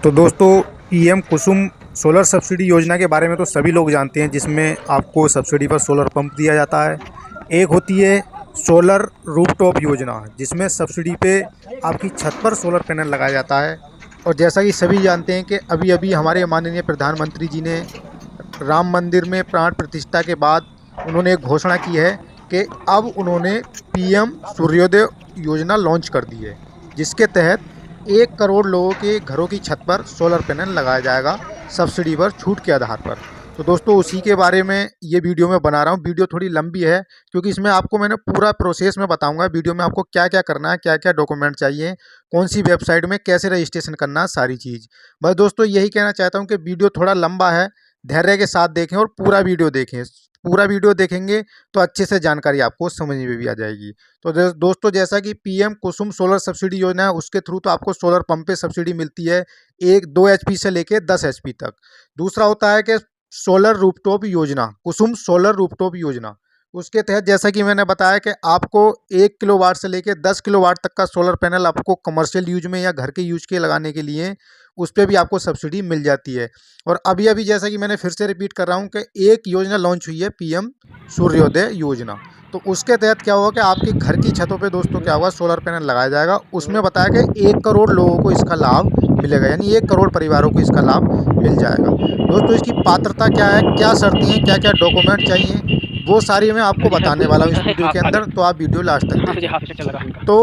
तो दोस्तों पीएम कुसुम solar subsidy योजना के बारे में तो सभी लोग जानते हैं, जिसमें आपको सब्सिडी पर सोलर पंप दिया जाता है। एक होती है सोलर रूफटॉप योजना, जिसमें सब्सिडी पे आपकी छत पर सोलर पैनल लगाया जाता है। और जैसा कि सभी जानते हैं कि अभी अभी हमारे माननीय प्रधानमंत्री जी ने राम मंदिर में प्राण प्रतिष्ठा के बाद उन्होंने एक घोषणा की है कि अब उन्होंने पीएम सूर्योदय योजना लॉन्च कर दी है, जिसके तहत 1 करोड़ लोगों के घरों की छत पर सोलर पैनल लगाया जाएगा सब्सिडी पर, छूट के आधार पर। तो दोस्तों उसी के बारे में ये वीडियो मैं बना रहा हूँ। वीडियो थोड़ी लंबी है क्योंकि इसमें आपको मैंने पूरा प्रोसेस में बताऊंगा वीडियो में, आपको क्या क्या करना है, क्या क्या डॉक्यूमेंट चाहिए, कौन सी वेबसाइट में कैसे रजिस्ट्रेशन करना है, सारी चीज़। बस दोस्तों यही कहना चाहता हूँ कि वीडियो थोड़ा लंबा है, धैर्य के साथ देखें और पूरा वीडियो देखें। पूरा वीडियो देखेंगे तो अच्छे से जानकारी आपको समझ में भी आ जाएगी। तो दोस्तों जैसा कि पीएम कुसुम सोलर सब्सिडी योजना है, उसके थ्रू तो आपको सोलर पंप पे सब्सिडी मिलती है 2 एचपी से लेके 10 एचपी तक। दूसरा होता है कि सोलर रूफटॉप योजना, कुसुम सोलर रूफटॉप योजना, उसके तहत जैसा कि मैंने बताया कि आपको 1 किलोवाट से लेके 10 किलोवाट तक का सोलर पैनल आपको कमर्शियल यूज में या घर के यूज के लगाने के लिए उस पर भी आपको सब्सिडी मिल जाती है। और अभी अभी जैसा कि मैंने फिर से रिपीट कर रहा हूँ कि एक योजना लॉन्च हुई है पीएम सूर्योदय योजना। तो उसके तहत क्या होगा कि आपके घर की छतों पे दोस्तों क्या होगा, सोलर पैनल लगाया जाएगा। उसमें बताया कि 1 करोड़ लोगों को इसका लाभ मिलेगा, यानी 1 करोड़ परिवारों को इसका लाभ मिल जाएगा। दोस्तों इसकी पात्रता क्या है, क्या शर्तें हैं, क्या क्या डॉक्यूमेंट चाहिए, वो सारी मैं आपको बताने वाला हूँ इस वीडियो के अंदर। तो आप वीडियो लास्ट तक देखें। तो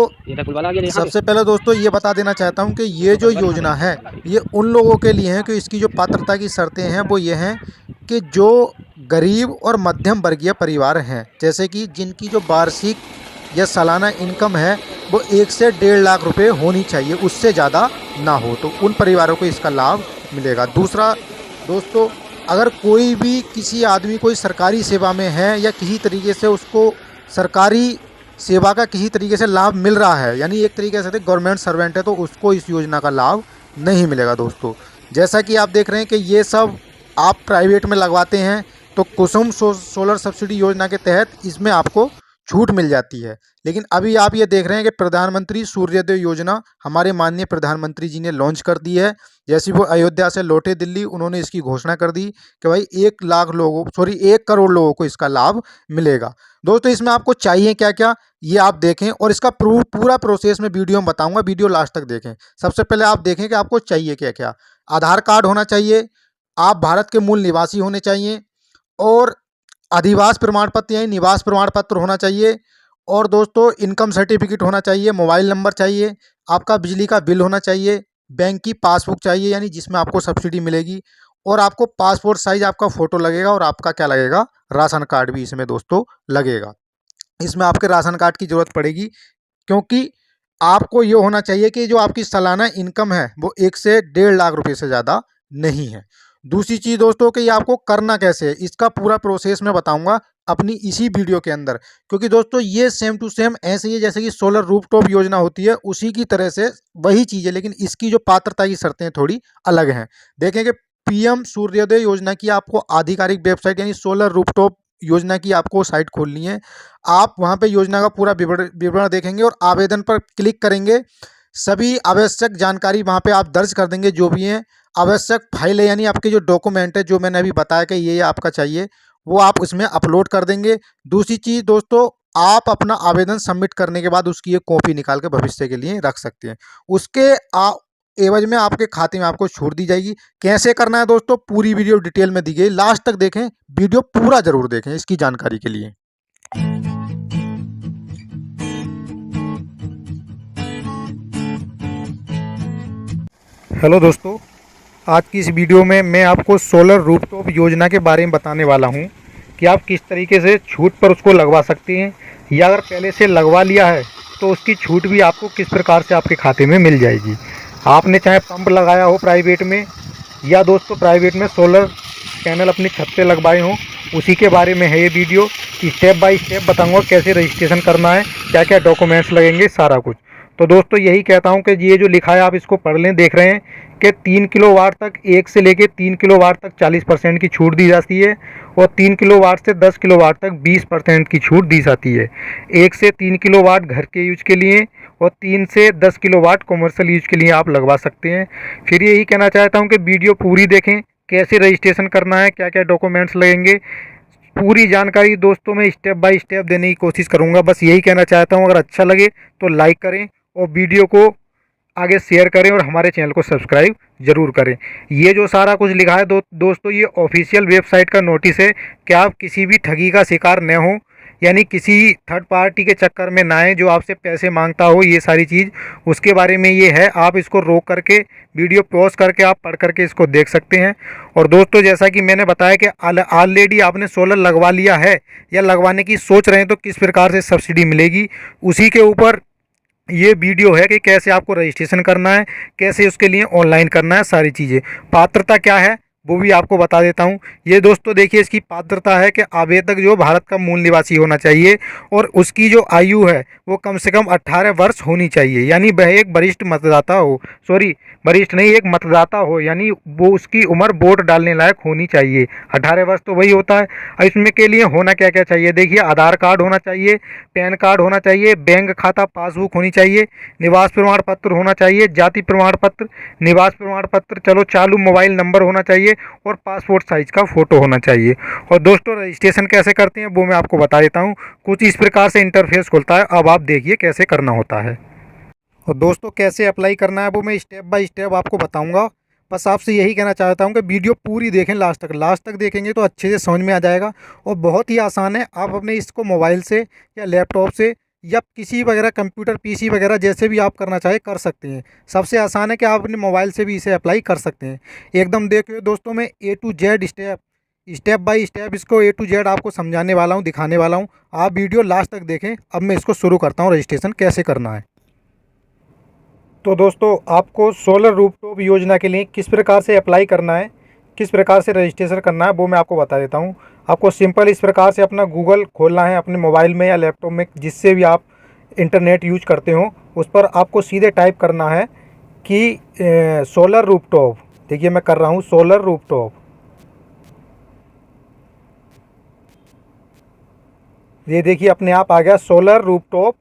सबसे पहले दोस्तों ये बता देना चाहता हूँ कि ये जो योजना है ये उन लोगों के लिए है कि इसकी जो पात्रता की शर्तें हैं वो ये हैं कि जो गरीब और मध्यम वर्गीय परिवार हैं, जैसे कि जिनकी जो वार्षिक या सालाना इनकम है वो 1 से 1.5 लाख रुपए होनी चाहिए, उससे ज़्यादा ना हो, तो उन परिवारों को इसका लाभ मिलेगा। दूसरा दोस्तों, अगर कोई भी किसी आदमी कोई सरकारी सेवा में है या किसी तरीके से उसको सरकारी सेवा का किसी तरीके से लाभ मिल रहा है, यानी एक तरीके से गवर्नमेंट सर्वेंट है, तो उसको इस योजना का लाभ नहीं मिलेगा। दोस्तों जैसा कि आप देख रहे हैं कि ये सब आप प्राइवेट में लगवाते हैं तो कुसुम सोलर सब्सिडी योजना के तहत इसमें आपको छूट मिल जाती है। लेकिन अभी आप ये देख रहे हैं कि प्रधानमंत्री सूर्योदय योजना हमारे माननीय प्रधानमंत्री जी ने लॉन्च कर दी है। जैसे वो अयोध्या से लौटे दिल्ली, उन्होंने इसकी घोषणा कर दी कि भाई 1 करोड़ लोगों को इसका लाभ मिलेगा। दोस्तों इसमें आपको चाहिए क्या क्या ये आप देखें, और इसका पूरा प्रोसेस में वीडियो में बताऊंगा, वीडियो लास्ट तक देखें। सबसे पहले आप देखें कि आपको चाहिए क्या क्या। आधार कार्ड होना चाहिए, आप भारत के मूल निवासी होने चाहिए, और अधिवास प्रमाण पत्र यानी निवास प्रमाण पत्र होना चाहिए, और दोस्तों इनकम सर्टिफिकेट होना चाहिए, मोबाइल नंबर चाहिए, आपका बिजली का बिल होना चाहिए, बैंक की पासबुक चाहिए यानी जिसमें आपको सब्सिडी मिलेगी, और आपको पासपोर्ट साइज आपका फ़ोटो लगेगा, और आपका क्या लगेगा, राशन कार्ड भी इसमें दोस्तों लगेगा। इसमें आपके राशन कार्ड की ज़रूरत पड़ेगी, क्योंकि आपको ये होना चाहिए कि जो आपकी सालाना इनकम है वो 1 से 1.5 लाख रुपए से ज़्यादा नहीं है। दूसरी चीज़ दोस्तों कि ये आपको करना कैसे है, इसका पूरा प्रोसेस मैं बताऊंगा अपनी इसी वीडियो के अंदर, क्योंकि दोस्तों ये सेम टू सेम ऐसे ही है जैसे कि सोलर रूफटॉप योजना होती है, उसी की तरह से वही चीज़ है, लेकिन इसकी जो पात्रता की शर्तें थोड़ी अलग हैं। देखें कि पीएम सूर्योदय योजना की आपको आधिकारिक वेबसाइट यानी सोलर रूफटॉप योजना की आपको साइट खोलनी है। आप वहाँ पे योजना का पूरा विवरण देखेंगे और आवेदन पर क्लिक करेंगे। सभी आवश्यक जानकारी वहाँ पे आप दर्ज कर देंगे, जो भी हैं आवश्यक फाइल है, यानी आपके जो डॉक्यूमेंट है जो मैंने अभी बताया कि ये आपका चाहिए, वो आप उसमें अपलोड कर देंगे। दूसरी चीज़ दोस्तों, आप अपना आवेदन सबमिट करने के बाद उसकी एक कॉपी निकाल के भविष्य के लिए रख सकते हैं। उसके एवज में आपके खाते में आपको छूट दी जाएगी। कैसे करना है दोस्तों, पूरी वीडियो डिटेल में दी गई, लास्ट तक देखें, वीडियो पूरा जरूर देखें इसकी जानकारी के लिए। हेलो दोस्तों, आज की इस वीडियो में मैं आपको सोलर रूफटॉप योजना के बारे में बताने वाला हूं कि आप किस तरीके से छूट पर उसको लगवा सकते हैं, या अगर पहले से लगवा लिया है तो उसकी छूट भी आपको किस प्रकार से आपके खाते में मिल जाएगी। आपने चाहे पंप लगाया हो प्राइवेट में, या दोस्तों प्राइवेट में सोलर पैनल अपनी छत पे लगवाए हों, उसी के बारे में है ये वीडियो। स्टेप बाय स्टेप बताऊँगा कैसे रजिस्ट्रेशन करना है, क्या क्या डॉक्यूमेंट्स लगेंगे, सारा कुछ। तो दोस्तों यही कहता हूं कि ये जो लिखा है आप इसको पढ़ लें। देख रहे हैं कि 3 किलोवाट तक 1 से लेके 3 किलोवाट तक 40% की छूट दी जाती है, और 3 किलोवाट से 10 किलोवाट तक 20% की छूट दी जाती है। 1 से 3 किलोवाट घर के यूज के लिए, और 3 से 10 किलोवाट कमर्शियल यूज के लिए आप लगवा सकते हैं। फिर यही कहना चाहता हूँ कि वीडियो पूरी देखें, कैसे रजिस्ट्रेशन करना है, क्या क्या डॉक्यूमेंट्स लगेंगे, पूरी जानकारी दोस्तों मैं स्टेप बाय स्टेप देने की कोशिश करूँगा। बस यही कहना चाहता हूँ, अगर अच्छा लगे तो लाइक करें और वीडियो को आगे शेयर करें और हमारे चैनल को सब्सक्राइब ज़रूर करें। ये जो सारा कुछ लिखा है दोस्तों ये ऑफिशियल वेबसाइट का नोटिस है कि आप किसी भी ठगी का शिकार न हो, यानी किसी थर्ड पार्टी के चक्कर में ना आए जो आपसे पैसे मांगता हो। ये सारी चीज़ उसके बारे में ये है, आप इसको रोक करके वीडियो पॉज करके आप पढ़ करके इसको देख सकते हैं। और दोस्तों जैसा कि मैंने बताया कि ऑलरेडी आपने सोलर लगवा लिया है या लगवाने की सोच रहे हैं तो किस प्रकार से सब्सिडी मिलेगी, उसी के ऊपर ये वीडियो है कि कैसे आपको रजिस्ट्रेशन करना है, कैसे उसके लिए ऑनलाइन करना है, सारी चीज़ें। पात्रता क्या है वो भी आपको बता देता हूँ। ये दोस्तों देखिए इसकी पात्रता है कि आवेदक जो भारत का मूल निवासी होना चाहिए और उसकी जो आयु है वो कम से कम 18 वर्ष होनी चाहिए, यानी वह एक वरिष्ठ मतदाता हो, सॉरी वरिष्ठ नहीं, एक मतदाता हो, यानी वो उसकी उम्र वोट डालने लायक होनी चाहिए। 18 वर्ष तो वही होता है। और इसमें के लिए होना क्या क्या चाहिए, देखिए आधार कार्ड होना चाहिए, पैन कार्ड होना चाहिए, बैंक खाता पासबुक होनी चाहिए, निवास प्रमाण पत्र होना चाहिए, जाति प्रमाण पत्र, निवास प्रमाण पत्र, चलो चालू मोबाइल नंबर होना चाहिए और पासपोर्ट साइज का फ़ोटो होना चाहिए। और दोस्तों रजिस्ट्रेशन कैसे करते हैं वो मैं आपको बता देता हूँ। कुछ इस प्रकार से इंटरफेस खुलता है, अब आप देखिए कैसे करना होता है। और दोस्तों कैसे अप्लाई करना है वो मैं स्टेप बाय स्टेप आपको बताऊंगा। बस आपसे यही कहना चाहता हूं कि वीडियो पूरी देखें, लास्ट तक देखेंगे तो अच्छे से समझ में आ जाएगा। और बहुत ही आसान है, आप अपने इसको मोबाइल से या लैपटॉप से या किसी वगैरह कंप्यूटर पीसी वगैरह जैसे भी आप करना चाहे कर सकते हैं। सबसे आसान है कि आप अपने मोबाइल से भी इसे अप्लाई कर सकते हैं। एकदम देखिए दोस्तों मैं A to Z step by step इसको A to Z आपको समझाने वाला हूँ, दिखाने वाला हूँ। आप वीडियो लास्ट तक देखें। अब मैं इसको शुरू करता हूँ, रजिस्ट्रेशन कैसे करना है। तो दोस्तों आपको सोलर रूफटॉप योजना के लिए किस प्रकार से अप्लाई करना है, किस प्रकार से रजिस्ट्रेशन करना है वो मैं आपको बता देता हूँ। आपको सिंपल इस प्रकार से अपना गूगल खोलना है अपने मोबाइल में या लैपटॉप में, जिससे भी आप इंटरनेट यूज करते हो उस पर आपको सीधे टाइप करना है कि सोलर रूफटॉप। देखिए मैं कर रहा हूँ सोलर रूफटॉप। ये देखिए अपने आप आ गया सोलर रूफटॉप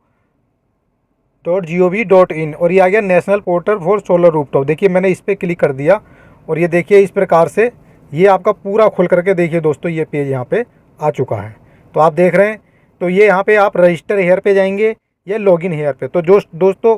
.gov.in और ये आ गया national portal for solar rooftop. देखिए मैंने इस पर क्लिक कर दिया और ये देखिए इस प्रकार से ये आपका पूरा खुल करके देखिए दोस्तों ये पेज यहाँ पे आ चुका है। तो आप देख रहे हैं, तो ये यहाँ पे आप रजिस्टर हेयर पे जाएंगे या लॉगिन हेयर पे। तो जो दोस्तों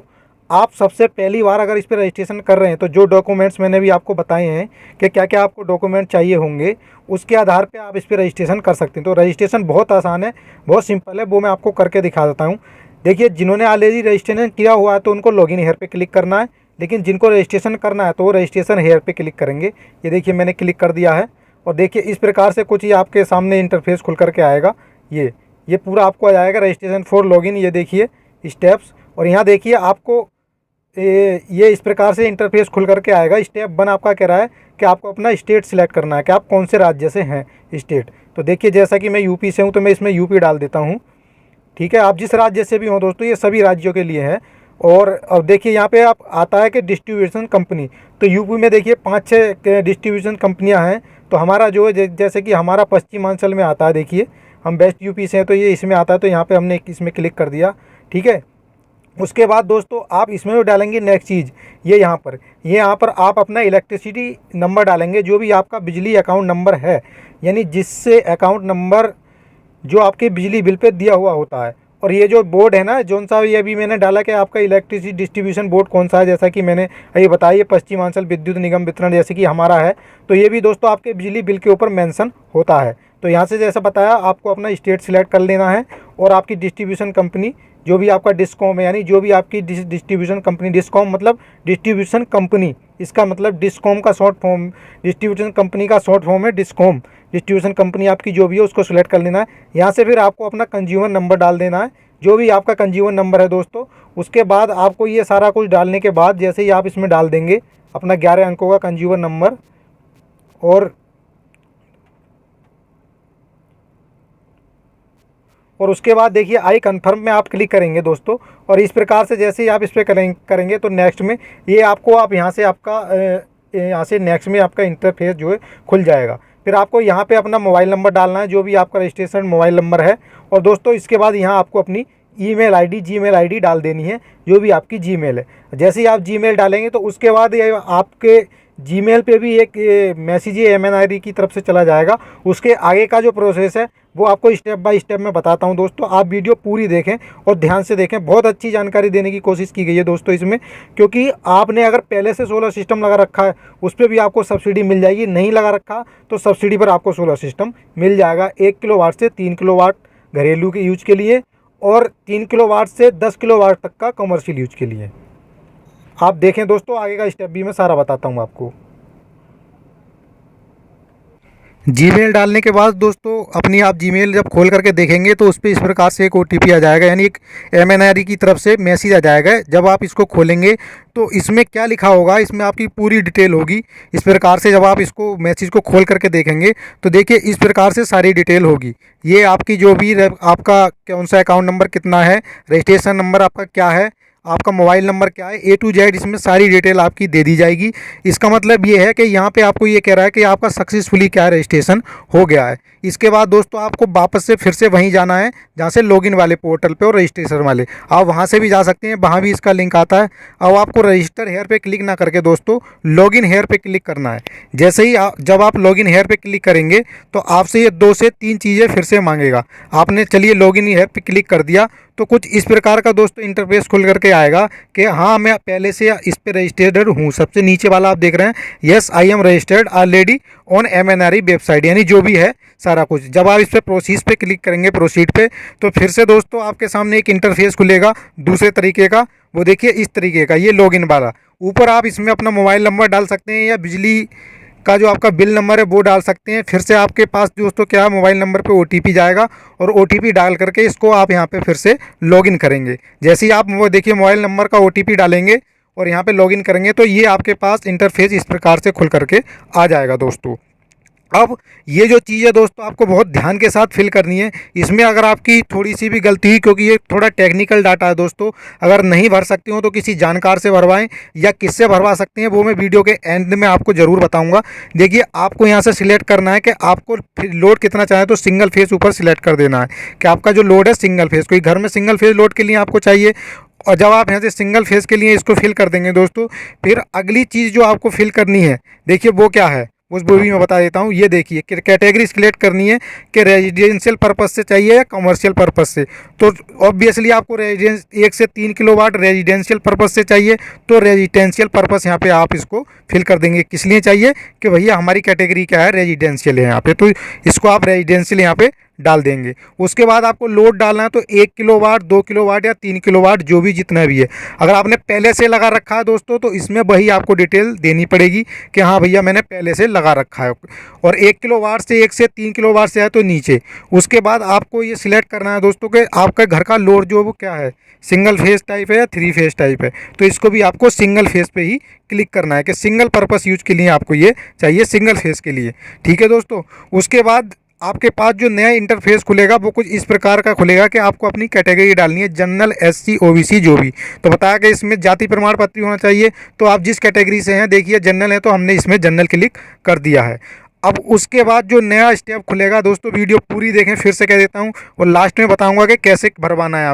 आप सबसे पहली बार अगर इस पर रजिस्ट्रेशन कर रहे हैं तो जो डॉक्यूमेंट्स मैंने भी आपको बताए हैं कि क्या क्या आपको डॉक्यूमेंट चाहिए होंगे, उसके आधार पर आप इस पर रजिस्ट्रेशन कर सकते हैं। तो रजिस्ट्रेशन बहुत आसान है, बहुत सिंपल है, वो मैं आपको करके दिखा देता हूँ। देखिए जिन्होंने ऑलरेडी रजिस्ट्रेशन किया हुआ है तो उनको लॉगिन हेयर पे क्लिक करना है, लेकिन जिनको रजिस्ट्रेशन करना है तो वो रजिस्ट्रेशन हेयर पे क्लिक करेंगे। ये देखिए मैंने क्लिक कर दिया है और देखिए इस प्रकार से कुछ ही आपके सामने इंटरफेस खुल करके आएगा। ये पूरा आपको आ जाएगा रजिस्ट्रेशन फॉर लॉगिन। ये देखिए स्टेप्स और यहाँ देखिए आपको ये इस प्रकार से इंटरफेस खुल करके आएगा। स्टेप 1 आपका कह रहा है कि आपको अपना स्टेट सिलेक्ट करना है कि आप कौन से राज्य से हैं स्टेट। तो देखिए जैसा कि मैं यूपी से हूँ तो मैं इसमें यूपी डाल देता हूँ। ठीक है, आप जिस राज्य से भी हो दोस्तों ये सभी राज्यों के लिए है। और अब देखिए यहाँ पे आप आता है कि डिस्ट्रीब्यूशन कंपनी, तो यूपी में देखिए 5-6 डिस्ट्रीब्यूशन कंपनियाँ हैं। तो हमारा जो है जैसे कि हमारा पश्चिमांचल में आता है, देखिए हम वेस्ट यूपी से हैं तो ये इसमें आता है, तो यहाँ पे हमने इसमें क्लिक कर दिया। ठीक है, उसके बाद दोस्तों आप इसमें भी डालेंगे नेक्स्ट चीज़, ये यहाँ पर आप अपना इलेक्ट्रिसिटी नंबर डालेंगे, जो भी आपका बिजली अकाउंट नंबर है, यानी जिससे अकाउंट नंबर जो आपके बिजली बिल पे दिया हुआ होता है। और ये जो बोर्ड है ना जौन सा, ये अभी मैंने डाला कि आपका इलेक्ट्रिसिटी डिस्ट्रीब्यूशन बोर्ड कौन सा है, जैसा कि मैंने ये बताया पश्चिमांचल विद्युत निगम वितरण जैसे कि हमारा है, तो ये भी दोस्तों आपके बिजली बिल के ऊपर मेंशन होता है। तो यहाँ से जैसा बताया आपको अपना स्टेट सिलेक्ट कर लेना है और आपकी डिस्ट्रीब्यूशन कंपनी जो भी आपका डिस्कॉम है, यानी जो भी आपकी डिस्ट्रीब्यूशन कंपनी, डिस्कॉम मतलब डिस्ट्रीब्यूशन कंपनी, इसका मतलब डिस्कॉम का शॉर्ट फॉर्म, डिस्ट्रीब्यूशन कंपनी का शॉर्ट फॉर्म है डिस्कॉम। डिस्ट्रीब्यूशन कंपनी आपकी जो भी है उसको सिलेक्ट कर लेना है। यहाँ से फिर आपको अपना कंज्यूमर नंबर डाल देना है, जो भी आपका कंज्यूमर नंबर है दोस्तों। उसके बाद आपको ये सारा कुछ डालने के बाद जैसे ही आप इसमें डाल देंगे अपना 11 अंकों का कंज्यूमर नंबर और उसके बाद देखिए आई कन्फर्म में आप क्लिक करेंगे दोस्तों। और इस प्रकार से जैसे ही आप इस पर करेंगे तो नेक्स्ट में ये आपको आप यहाँ से आपका यहाँ से नेक्स्ट में आपका इंटरफेस जो है खुल जाएगा। फिर आपको यहाँ पे अपना मोबाइल नंबर डालना है, जो भी आपका रजिस्ट्रेशन मोबाइल नंबर है। और दोस्तों इसके बाद यहाँ आपको अपनी ईमेल आईडी, जीमेल आईडी डाल देनी है, जो भी आपकी जीमेल है। जैसे ही आप जीमेल डालेंगे तो उसके बाद ये आपके जीमेल पे भी एक मैसेज MNRE की तरफ से चला जाएगा। उसके आगे का जो प्रोसेस है वो आपको स्टेप बाय स्टेप मैं बताता हूं दोस्तों। आप वीडियो पूरी देखें और ध्यान से देखें। बहुत अच्छी जानकारी देने की कोशिश की गई है दोस्तों इसमें, क्योंकि आपने अगर पहले से सोलर सिस्टम लगा रखा है उस पर भी आपको सब्सिडी मिल जाएगी, नहीं लगा रखा तो सब्सिडी पर आपको सोलर सिस्टम मिल जाएगा। 1 किलोवाट से 3 किलोवाट घरेलू के यूज के लिए और 3 किलोवाट से 10 किलोवाट तक का कमर्शियल यूज के लिए। आप देखें दोस्तों, आगे का स्टेप भी मैं सारा बताता हूँ आपको। जीमेल डालने के बाद दोस्तों अपनी आप जीमेल जब खोल करके देखेंगे तो उस पर इस प्रकार से एक OTP आ जाएगा, यानी एक MNRE की तरफ से मैसेज आ जाएगा। जब आप इसको खोलेंगे तो इसमें क्या लिखा होगा, इसमें आपकी पूरी डिटेल होगी। इस प्रकार से जब आप इसको मैसेज को खोल करके देखेंगे तो देखिए इस प्रकार से सारी डिटेल होगी। ये आपकी जो भी आपका कौन सा अकाउंट नंबर कितना है, रजिस्ट्रेशन नंबर आपका क्या है, आपका मोबाइल नंबर क्या है, A to Z इसमें सारी डिटेल आपकी दे दी जाएगी। इसका मतलब ये है कि यहाँ पे आपको ये कह रहा है कि आपका सक्सेसफुली क्या रजिस्ट्रेशन हो गया है। इसके बाद दोस्तों आपको वापस से फिर से वहीं जाना है जहाँ से लॉगिन वाले पोर्टल पे और रजिस्ट्रेशन वाले, आप वहाँ से भी जा सकते हैं, वहाँ भी इसका लिंक आता है। अब आपको रजिस्टर हेयर पे क्लिक ना करके दोस्तों लॉगिन हेयर पे क्लिक करना है। जैसे ही जब आप लॉगिन हेयर पे क्लिक करेंगे तो आपसे ये 2 से 3 चीज़ें फिर से मांगेगा। आपने चलिए लॉगिन हेयर पे क्लिक कर दिया तो कुछ इस प्रकार का दोस्तों इंटरफेस खुल करके आएगा कि हाँ मैं पहले से इस पे रजिस्टर्ड हूँ। सबसे नीचे वाला आप देख रहे हैं, yes I am registered already on MNRE website, यानी जो भी है सारा कुछ। जब आप इस पे प्रोसीड पे क्लिक करेंगे, प्रोसीड पे, तो फिर से दोस्तों आपके सामने एक इंटरफेस खुलेगा दूसरे तरीके का। वो देखिए इस तरीके का, ये लॉगिन वाला। ऊपर आप इसमें अपना मोबाइल नंबर डाल सकते हैं या बिजली का जो आपका बिल नंबर है वो डाल सकते हैं। फिर से आपके पास दोस्तों क्या मोबाइल नंबर पे OTP जाएगा और OTP डाल करके इसको आप यहाँ पे फिर से लॉगिन करेंगे। जैसे ही आप वो देखिए मोबाइल नंबर का OTP डालेंगे और यहाँ पे लॉगिन करेंगे तो ये आपके पास इंटरफेस इस प्रकार से खुल करके आ जाएगा दोस्तों। अब ये जो चीज़ है दोस्तों आपको बहुत ध्यान के साथ फिल करनी है। इसमें अगर आपकी थोड़ी सी भी गलती हुई, क्योंकि ये थोड़ा टेक्निकल डाटा है दोस्तों, अगर नहीं भर सकते हो तो किसी जानकार से भरवाएं या किससे भरवा सकते हैं वो मैं वीडियो के एंड में आपको ज़रूर बताऊंगा। देखिए आपको यहाँ से सिलेक्ट करना है कि आपको लोड कितना चाहे तो सिंगल फेस ऊपर सिलेक्ट कर देना है कि आपका जो लोड है सिंगल फेस, कोई घर में सिंगल फेस लोड के लिए आपको चाहिए। और जब आप यहाँ से सिंगल फेस के लिए इसको फिल कर देंगे दोस्तों, फिर अगली चीज़ जो आपको फिल करनी है देखिए वो क्या है, उस भी मैं बता देता हूँ। ये देखिए कैटेगरी सिलेक्ट करनी है कि रेजिडेंशियल पर्पस से चाहिए या कमर्शियल पर्पस से। तो ऑब्वियसली आपको 1 से 3 किलोवाट रेजिडेंशियल पर्पस से चाहिए तो रेजिडेंशियल पर्पस यहाँ पे आप इसको फिल कर देंगे। किस लिए चाहिए कि भैया हमारी कैटेगरी क्या है, रेजिडेंशियल है यहाँ पे, तो इसको आप रेजिडेंशियल यहाँ पे डाल देंगे। उसके बाद आपको लोड डालना है तो 1 किलोवाट, 2 किलोवाट या 3 किलोवाट जो भी जितना भी है। अगर आपने पहले से लगा रखा है दोस्तों तो इसमें वही आपको डिटेल देनी पड़ेगी कि हाँ भैया मैंने पहले से लगा रखा है। और 1 किलोवाट से 1 से 3 किलोवाट से है तो नीचे। उसके बाद आपको ये सिलेक्ट करना है दोस्तों कि आपका घर का लोड जो वो क्या है, सिंगल फेस टाइप है या 3 फेस टाइप है। तो इसको भी आपको सिंगल फेस पे ही क्लिक करना है कि सिंगल पर्पस यूज के लिए आपको ये चाहिए, सिंगल फेस के लिए। ठीक है दोस्तों। उसके बाद आपके पास जो नया इंटरफेस खुलेगा वो कुछ इस प्रकार का खुलेगा कि आपको अपनी कैटेगरी डालनी है, जनरल, SC, OBC जो भी। तो बताया कि इसमें जाति प्रमाण पत्र होना चाहिए। तो आप जिस कैटेगरी से हैं, देखिए जनरल है तो हमने इसमें जनरल क्लिक कर दिया है। अब उसके बाद जो नया स्टेप खुलेगा दोस्तों, वीडियो पूरी देखें, फिर से कह देता हूँ, और लास्ट में बताऊँगा कि कैसे भरवाना है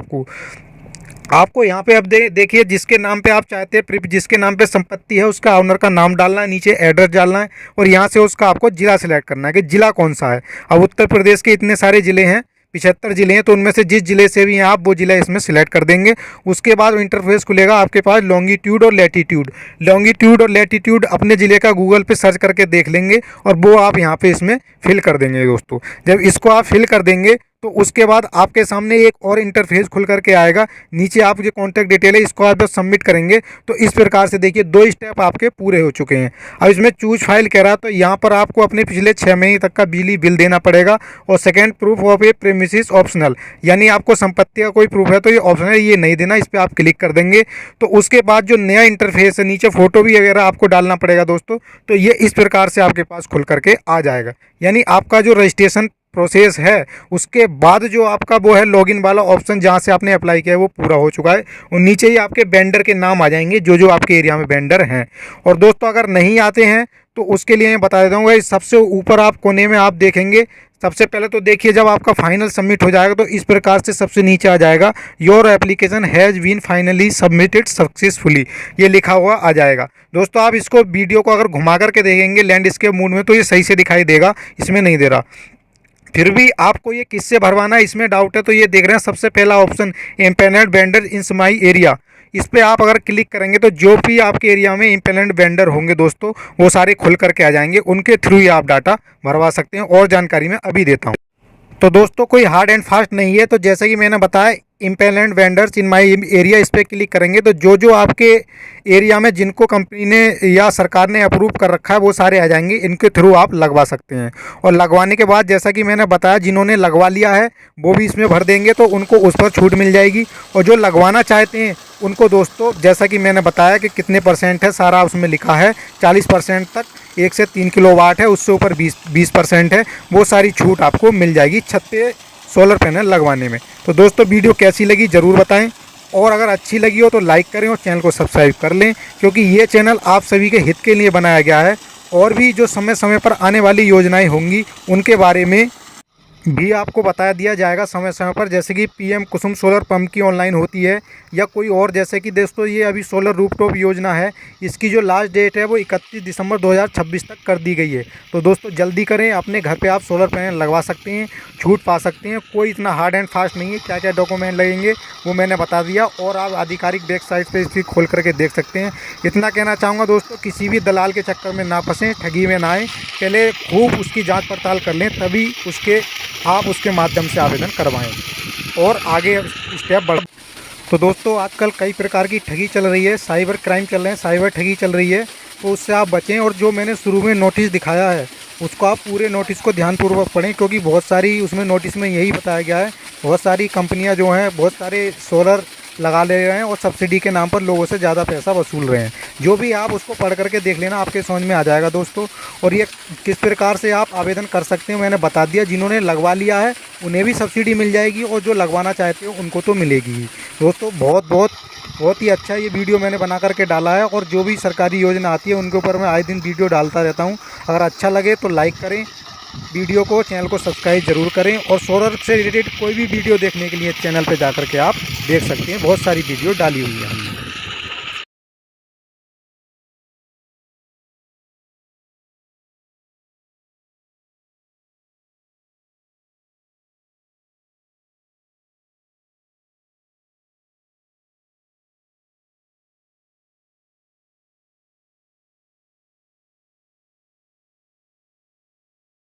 आपको यहाँ पे। अब देखिए जिसके नाम पे आप चाहते हैं, जिसके नाम पे संपत्ति है उसका ऑनर का नाम डालना है, नीचे एड्रेस डालना है और यहाँ से उसका आपको जिला सिलेक्ट करना है कि जिला कौन सा है। अब उत्तर प्रदेश के इतने सारे ज़िले हैं, 75 ज़िले हैं, तो उनमें से जिस ज़िले से भी हैं आप वो ज़िला इसमें सिलेक्ट कर देंगे। उसके बाद इंटरफेस खुलेगा आपके पास लॉन्गिट्यूड और लैटिट्यूड। लॉन्गिट्यूड और लैटिट्यूड अपने ज़िले का गूगल पे सर्च करके देख लेंगे और वो आप यहाँ पे इसमें फिल कर देंगे दोस्तों। जब इसको आप फिल कर देंगे तो उसके बाद आपके सामने एक और इंटरफेस खुल करके आएगा। नीचे आप जो कॉन्टैक्ट डिटेल है इसको आप जब सबमिट करेंगे तो इस प्रकार से देखिए 2 स्टेप आपके पूरे हो चुके हैं। अब इसमें चूज फाइल कह रहा है तो यहाँ पर आपको अपने पिछले 6 महीने तक का बिजली बिल देना पड़ेगा। और second, proof of A premises optional, यानी आपको संपत्ति का कोई प्रूफ है तो ये ऑप्शनल, ये नहीं देना, इस पर आप क्लिक कर देंगे। तो उसके बाद जो नया इंटरफेस है, नीचे फोटो भी वगैरह आपको डालना पड़ेगा दोस्तों। तो ये इस प्रकार से आपके पास खुल करके आ जाएगा, यानी आपका जो रजिस्ट्रेशन प्रोसेस है उसके बाद जो आपका वो है लॉगिन वाला ऑप्शन जहां से आपने अप्लाई किया है वो पूरा हो चुका है। और नीचे ही आपके वेंडर के नाम आ जाएंगे जो जो आपके एरिया में वेंडर हैं। और दोस्तों अगर नहीं आते हैं तो उसके लिए मैं बता देता हूँ, सबसे ऊपर आप कोने में आप देखेंगे सबसे पहले तो देखिए, जब आपका फाइनल सबमिट हो जाएगा तो इस प्रकार से सबसे नीचे आ जाएगा, your application has been finally submitted successfully, ये लिखा हुआ आ जाएगा। दोस्तों आप इसको वीडियो को अगर घुमा करके देखेंगे लैंडस्केप मोड में तो ये सही से दिखाई देगा, इसमें नहीं दे रहा। फिर भी आपको ये किससे भरवाना है इसमें डाउट है तो ये देख रहे हैं सबसे पहला option, empanelled vendor in my area. इस पर आप अगर क्लिक करेंगे तो जो भी आपके एरिया में इम्पैनल्ड वेंडर होंगे दोस्तों, वो सारे खुल करके आ जाएंगे, उनके थ्रू ही आप डाटा भरवा सकते हैं। और जानकारी मैं अभी देता हूँ। तो दोस्तों कोई हार्ड एंड फास्ट नहीं है। तो जैसे कि मैंने बताया, empanelled vendors in my area, इस पर क्लिक करेंगे तो जो जो आपके एरिया में जिनको कंपनी ने या सरकार ने अप्रूव कर रखा है वो सारे आ जाएंगे, इनके थ्रू आप लगवा सकते हैं। और लगवाने के बाद जैसा कि मैंने बताया, जिन्होंने लगवा लिया है वो भी इसमें भर देंगे तो उनको उस पर छूट मिल जाएगी। और जो लगवाना चाहते हैं उनको दोस्तों, जैसा कि मैंने बताया कि कितने % है सारा उसमें लिखा है, 40% तक 1 से 3 किलोवाट है, उससे ऊपर 20% है, वो सारी छूट आपको मिल जाएगी छत पे सोलर पैनल लगवाने में। तो दोस्तों वीडियो कैसी लगी ज़रूर बताएं, और अगर अच्छी लगी हो तो लाइक करें और चैनल को सब्सक्राइब कर लें, क्योंकि ये चैनल आप सभी के हित के लिए बनाया गया है। और भी जो समय समय पर आने वाली योजनाएं होंगी उनके बारे में भी आपको बता दिया जाएगा समय समय पर, जैसे कि पीएम कुसुम सोलर पंप की ऑनलाइन होती है या कोई और। जैसे कि दोस्तों ये अभी सोलर रूफटॉप योजना है, इसकी जो लास्ट डेट है वो 31 दिसंबर 2026 तक कर दी गई है। तो दोस्तों जल्दी करें, अपने घर पे आप सोलर पैनल लगवा सकते हैं, छूट पा सकते हैं। कोई इतना हार्ड एंड फास्ट नहीं है। क्या क्या डॉक्यूमेंट लगेंगे वो मैंने बता दिया, और आप आधिकारिक वेबसाइट पर इसकी खोल करके देख सकते हैं। इतना कहना चाहूँगा दोस्तों, किसी भी दलाल के चक्कर में ना फंसें, ठगी में ना आए, पहले खूब उसकी जाँच पड़ताल कर लें, तभी आप उसके माध्यम से आवेदन करवाएं और आगे स्टेप बढ़। तो दोस्तों आजकल कई प्रकार की ठगी चल रही है, साइबर क्राइम चल रहे हैं, साइबर ठगी चल रही है, तो उससे आप बचें। और जो मैंने शुरू में नोटिस दिखाया है उसको आप पूरे नोटिस को ध्यानपूर्वक पढ़ें, क्योंकि बहुत सारी उसमें नोटिस में यही बताया गया है, बहुत सारी कंपनियां जो हैं बहुत सारे सोलर लगा ले रहे हैं और सब्सिडी के नाम पर लोगों से ज़्यादा पैसा वसूल रहे हैं। जो भी आप उसको पढ़ करके देख लेना, आपके समझ में आ जाएगा दोस्तों। और ये किस प्रकार से आप आवेदन कर सकते हैं मैंने बता दिया। जिन्होंने लगवा लिया है उन्हें भी सब्सिडी मिल जाएगी, और जो लगवाना चाहते हो उनको तो मिलेगी ही दोस्तों। बहुत ही अच्छा ये वीडियो मैंने बना करके डाला है, और जो भी सरकारी योजना आती है उनके ऊपर मैं आए दिन वीडियो डालता रहता हूँ। अगर अच्छा लगे तो लाइक करें वीडियो को, चैनल को सब्सक्राइब जरूर करें, और सोलर से रिलेटेड कोई भी वीडियो देखने के लिए चैनल पे जाकर के आप देख सकते हैं, बहुत सारी वीडियो डाली हुई है हमने।